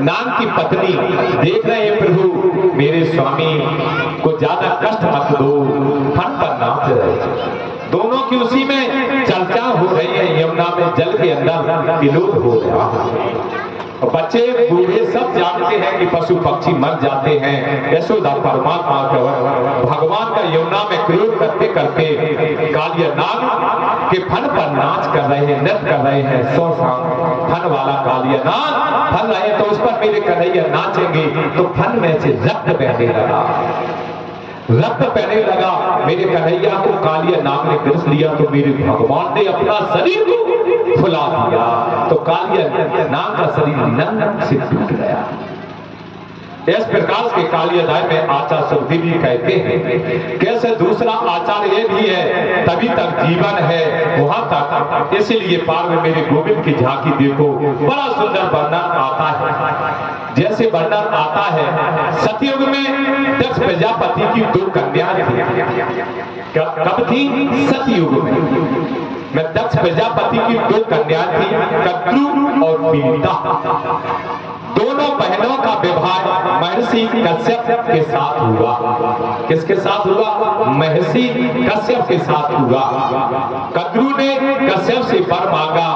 नाग की पत्नी देख रहे हैं प्रभु मेरे स्वामी को ज्यादा कष्ट मत दो, फन पर नाच रहे। दोनों की उसी में चर्चा हो रही है, यमुना में जल के अंदर विलोद हो रहा है। बच्चे बूढ़े सब जानते हैं कि पशु पक्षी मर जाते हैं। यशोदा परमात्मा का भगवान का यमुना में क्रोध करते करते कालिया नाग के फन पर नाच कर रहे हैं, नृत्य कर रहे हैं। सौ फन वाला कालिया नाग फन रहे तो उस पर मेरे कन्हैया नाचेंगे तो फन में से रक्त बहने लगा, रक्त बहने लगा। मेरे कन्हैया को कालिया नाग ने ग्रस लिया तो मेरे भगवान ने अपना शरीर को फुला दिया तो कालिया नाग का शरीर नंग से टूट गया। इस प्रकार के कालियादाय में आचार शुद्धि भी कहते हैं। कैसे दूसरा आचार ये भी है, तभी तक जीवन है वहां तक। इसलिए पार में मेरे गोविंद की झांकी देखो, बड़ा सुंदर वर्णन आता है। जैसे वर्णन आता है सतयुग में दक्ष प्रजापति की 2 कन्या थी। कब थी? सतयुग में दक्ष प्रजापति की 2 कन्या थी, कद्रू और पीड़िता। दोनों बहनों का विवाह महर्षि कश्यप के साथ हुआ। किसके साथ हुआ? महर्षि कश्यप के साथ हुआ। कद्रू ने कश्यप से वर मांगा,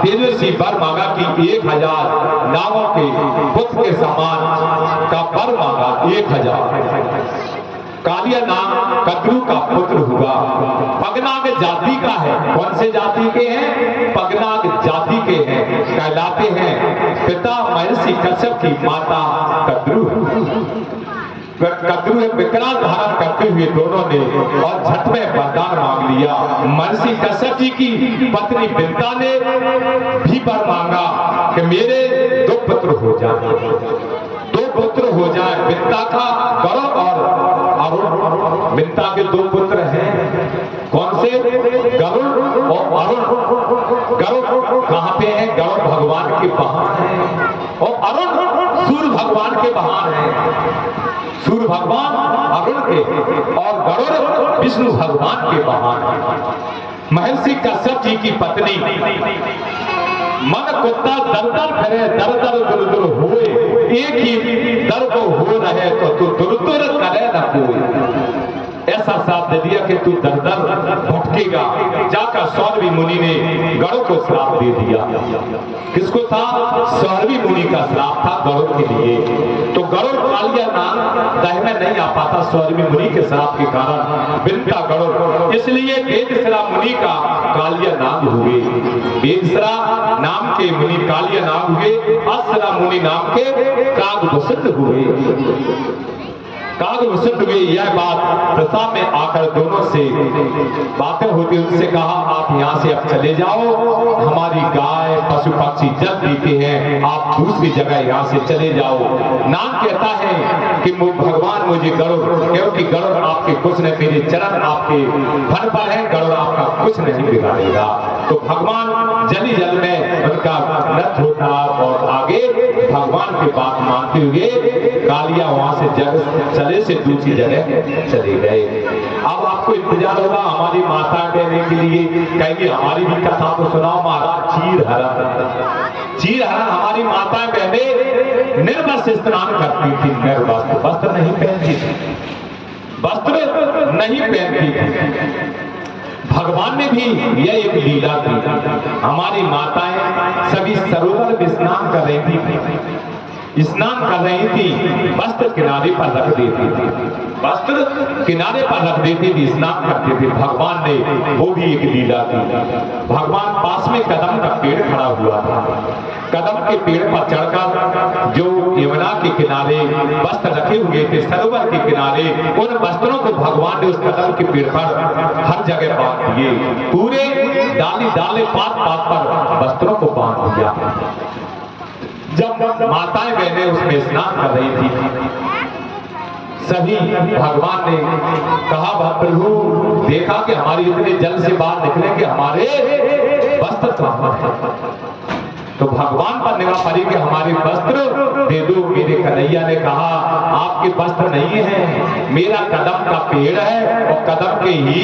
तेजस्वी वर मांगा कि 1000 नावों के पुत्र के समान का वर मांगा। 1000 कालिया नाग कद्रू का पुत्र हुआ। पगनाग जाति का है। कौन से जाति के हैं? पगनाग जाति के हैं, कहलाते हैं। पिता महर्षि कश्यप की माता कद्रू। कद्रू विकराल धारण करते हुए दोनों ने और झट में वरदान मांग लिया। महर्षि कश्यप जी की पत्नी विंता ने भी वर मांगा कि मेरे 2 पुत्र हो जाए, 2 पुत्र हो जाए। विंता का गरुड़ और अरुण। विंता के 2 पुत्र हैं। कौन से? गरुड़ और अरुण। गरुड़ कहाँ पे है? गरुड़ भगवान के वाहन है और अरुण सूर्य भगवान के वाहन है। सूर्य भगवान अरुण के और गरुड़ विष्णु भगवान के वाहन है। महर्षि कश्यप जी की पत्नी मन कुत्ता दर दर फिरे, दर दर दुर दुर हुए, एक ही दर को हो रहे तो तू दुर दुर करे न कोई। ऐसा श्राप दे दिया कि तू दर दर भटकेगा। जाकर सौरवी मुनि ने गरुड़ को श्राप दे दिया। किसको था? सौरवी मुनि का श्राप था गरुड़ के लिए। तो गरुड़ कालिया नाग दह में नहीं आ पाता सौरवी मुनि के श्राप के कारण। बिनता गरुड़, इसलिए वेदसरा मुनि का कालिया नाग हुए। वेदसरा नाम के मुनि कालिया नाग हुए। असरा मुनि नाम के कागभूषित हुए। कागभूषित हुए। यह बात प्रसाद में आकर दोनों से बातें होती, उनसे कहा आप यहाँ से अब चले जाओ, हमारी गाय पशु पक्षी जल पीते हैं, आप दूसरी जगह यहाँ से चले जाओ। नाग कहता है कि भगवान मुझे गरुड़, क्योंकि गरुड़ आपके कुछ नहीं, मेरे चरण आपके फन पर है, गरुड़ आपका कुछ नहीं बिगाड़ेगा। तो भगवान जली जल में उनका रथ होता और आगे भगवान की बात मानते हुए कालिया वहां से जगह चले से दूसरी जगह चले गए। अब आपको इंतजार होगा हमारी माता कहने के लिए, कहेंगे हमारी भी कथा को सुनाओ महाराज। चीर हरण, चीर हरण हमारी माता बहने निर्वस्त्र स्नान करती थी, निर्वस्त्र, वस्त्र नहीं पहनती थी, वस्त्र नहीं पहनती थी। भगवान ने भी यह एक लीला की। हमारी माताएं सभी सरोवर में स्नान कर रही थी, स्नान कर रही थी, वस्त्र किनारे पर रख देती थी, वस्त्र किनारे पर रख देती थी, स्नान करते थे। भगवान ने वो भी एक लीला की। भगवान पास में कदम का पेड़ खड़ा हुआ था। कदम के पेड़ पर चढ़कर जो यमुना के किनारे वस्त्र रखे हुए थे सरोवर के किनारे, उन वस्त्रों को भगवान ने उस कदम के पेड़ पर हर जगह बांध दिए। पूरे डाली डाले पात पात पर वस्त्रों को बांध दिया। जब माताएं बहनें उसमें स्नान कर रही थी, सभी भगवान ने कहा प्रभु देखा कि हमारी इतने जल से बाहर निकले कि हमारे वस्त्र कहां हैं। तो भगवान पर निगाह पड़ी कि हमारे वस्त्र दे दो। मेरे कन्हैया ने कहा आपके वस्त्र नहीं है, मेरा कदम का पेड़ है और कदम के ही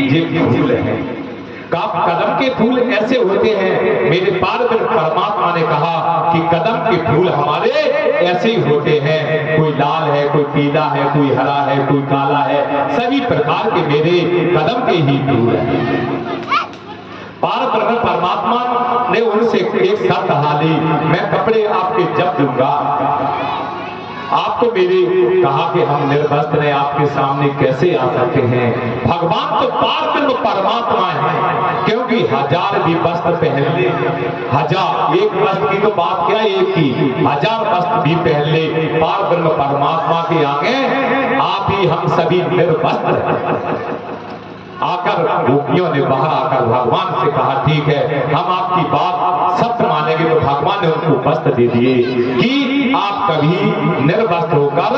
ये फूल है। कदम के फूल ऐसे होते हैं, मेरे पारब्रह्म परमात्मा ने कहा कि कदम के फूल हमारे ऐसे ही होते हैं, कोई लाल है, कोई पीला है, कोई हरा है, कोई काला है, सभी प्रकार के मेरे कदम के ही फूल हैं। पारब्रह्म परमात्मा ने उनसे एक शर्त हाली, मैं कपड़े आपके जब दूंगा, आपको मेरे कहा कि हम निर्वस्त्र हैं, आपके सामने कैसे आ सकते हैं। भगवान तो पारब्रह्म परमात्मा है, क्योंकि हजार भी वस्त्र पहन ले, हजार, एक वस्त्र की तो बात क्या, एक की, हजार वस्त्र भी पहन ले, पारब्रह्म परमात्मा के आगे आप ही हम सभी निर्वस्त्र। आकर गोपियों ने बाहर आकर भगवान से कहा, ठीक है हम आपकी बात सत्य मानेंगे। तो भगवान ने उनको वस्त्र दे दिए कि आप कभी निर्वस्त्र होकर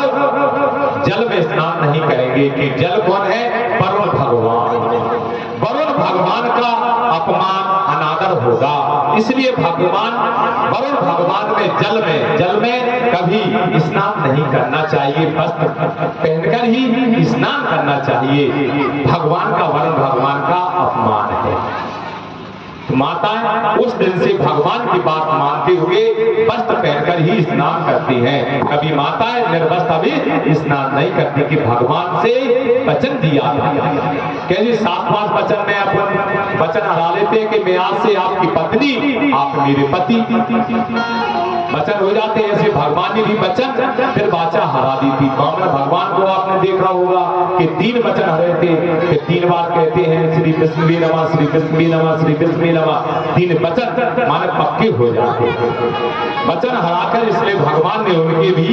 जल में स्नान नहीं करेंगे। कि जल कौन है? वरुण भगवान। वरुण भगवान का अपमान अनादर होगा, इसलिए भगवान वरुण भगवान में जल में कभी स्नान नहीं करना चाहिए, वस्त्र पहनकर ही स्नान करना चाहिए। भगवान का वरुण भगवान का अपमान है। तो माताएं उस दिन से भगवान की बात मानते हुए वस्त्र पहनकर ही स्नान करती हैं। कभी माताएं निर्वस्त्र अभी स्नान नहीं करती कि भगवान से वचन दिया था। कैसे 7वां वचन में अपन वचन हरा लेते हैं कि मैं आज से आपकी पत्नी, आप मेरे पति, वचन हो जाते हैं। ऐसे भगवान ने भी वचन फिर वाचा हरा दी थी। वामन भगवान को आपने देखा होगा कि 3 वचन हरे थे, कि 3 बार कहते हैं श्री विष्णु नमः, श्री विष्णु नमः, श्री विष्णु नमः। 3 वचन माने पक्के हो जाते हैं। वचन हराकर इसलिए भगवान ने उनके भी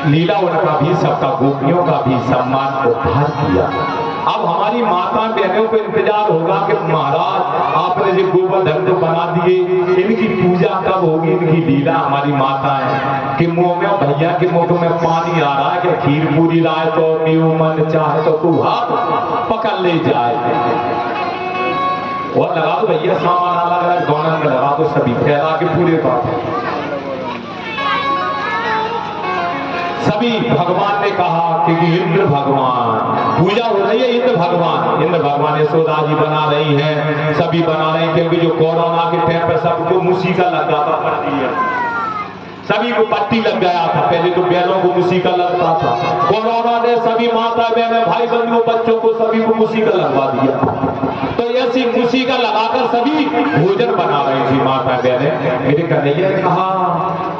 लीला, उनका भी, सबका गोपियों का भी सम्मान उद्धार किया। अब हमारी माता बहनों को इंतजार होगा कि महाराज आपने जो गोवर्धन को बना दिए, इनकी पूजा कब होगी, इनकी लीला। हमारी माता है कि मुंह में, भैया के मुंह में पानी आ रहा है कि खीर पूरी लाए तो न्यू मन चाहे तो तू हाथ पकड़ ले जाए। और लगा दो भैया, सामान अलग अलग गौनन में लगा दो, सभी फैला के पूरे बात। सभी भगवान ने कहा कि इंद्र भगवान, पूजा हो रही है, इंद्र भगवान यशोदा जी बना रही हैं, सभी बना रहे हैं। क्योंकि जो कोरोना के टाइम पर सबको मुसीका लग जाता पड़ती है, सभी को पट्टी लग गया था। पहले तो बैलों को मुसीका लगता था, कोरोना ने सभी माता बहन भाई बंधुओं बच्चों को सभी को मुसीका लगवा दिया। तो ऐसी मुसीका लगाकर सभी भोजन बना रही थी माता बहने। मेरे कन्हैया ने कहा,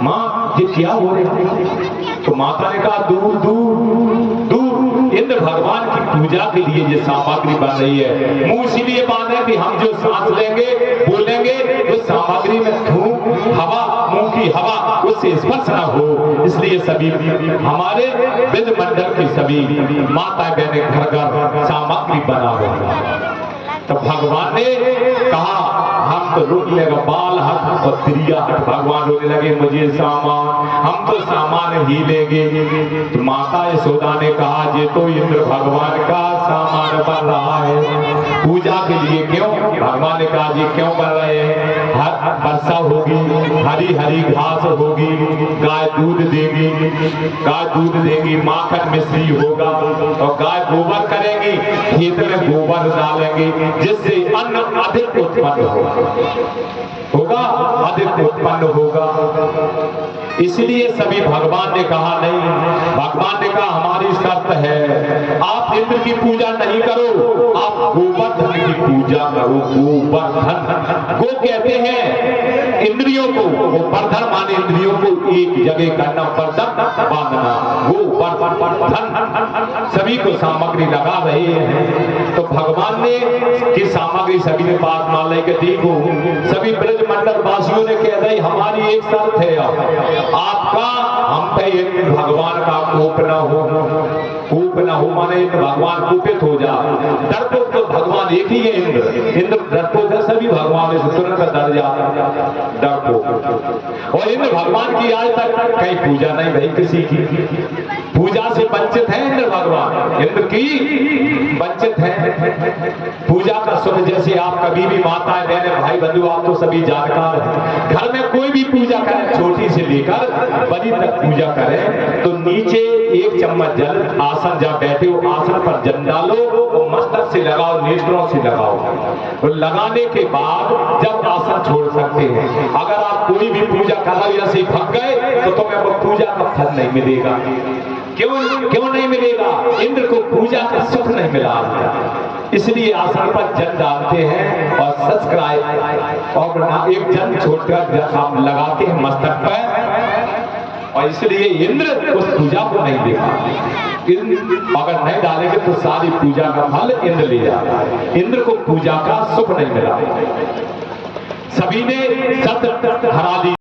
माँ ये क्या हो रहा है? तो माता ने कहा, दूर दूर दूर इंद्र भगवान की पूजा के लिए ये सामग्री बन रही है। मुंह इसीलिए बांधे कि हम जो सांस लेंगे बोलेंगे उस सामग्री में धूप हवा, मुंह की हवा उससे स्पर्श ना हो, इसलिए सभी हमारे विध मंडल की सभी माता बहने घर घर सामग्री बना रही है। तो भगवान ने कहा हम तो रुक लेगा, बाल हट और त्रिया हट। भगवान रोने लगे, मुझे सामान, हम तो सामान ही लेंगे। तो माता यशोदा ने कहा, ये तो इंद्र भगवान का सामान बन रहा है पूजा के लिए। क्यों? भगवान ने कहा, ये क्यों बन रहे हैं? वर्षा होगी, हरी हरी घास होगी, गाय दूध देगी, माखन मिश्री होगा, और गाय गोबर करेगी, खेत में गोबर डालेंगे, जिससे अन्न अधिक उत्पन्न होगा, अधिक उत्पन्न होगा। इसलिए सभी भगवान ने कहा नहीं, भगवान ने कहा हमारी शर्त है, आप इंद्र की पूजा नहीं करो, आप गोवर्धन की पूजा करो। गोवर्धन, गो कहते हैं इंद्रियों को, वर्धन माने इंद्रियों को एक जगह करना, वर्धन बांधना, गोवर्धन। सभी को सामग्री लगा रहे हैं। तो भगवान ने की सामग्री सभी ने बात मान ली कि देखो, सभी ब्रज मंडल वासियों ने कह दी हमारी एक शर्त है, आपका हम पे इंद्र भगवान का कोप न हो, माने इंद्र भगवान कुपित हो जा। डरपोक तो भगवान एक ही है, इंद्र डरपोक है, सभी भगवान से तुरंत डर जाता डरपोक। और इंद्र भगवान की आज तक कहीं पूजा नहीं भई, किसी की पूजा से वंचित है इंद्र भगवान। धन्यवाद। इंद्र की वंचित है पूजा का सुख। जैसे आप कभी भी माताएं बहनें भाई बंधु आप तो सभी जानकार हैं, घर में कोई भी पूजा करें छोटी से लेकर बड़ी तक पूजा करें तो नीचे 1 चम्मच जल आसन जहाँ बैठे हो आसन पर जल डालो, वो मस्तक से लगाओ, नेत्रों से लगाओ। तो लगाने के बाद जब आसन छोड़ सकते हैं। अगर आप कोई भी पूजा कर रहे ऐसे फंस गए तो तुम्हें वो पूजा का फल नहीं मिलेगा। क्यों नहीं मिलेगा? इंद्र को पूजा का सुख नहीं मिला, इसलिए आसन पर जल डालते हैं और सब्सक्राइब और एक जल छोड़कर आप लगाते हैं मस्तक पर, और इसलिए इंद्र उस पूजा को नहीं देखा। अगर नहीं डालेंगे तो सारी पूजा का फल इंद्र ले जाता है। इंद्र को पूजा का सुख नहीं मिला। सभी ने सत हरा दी।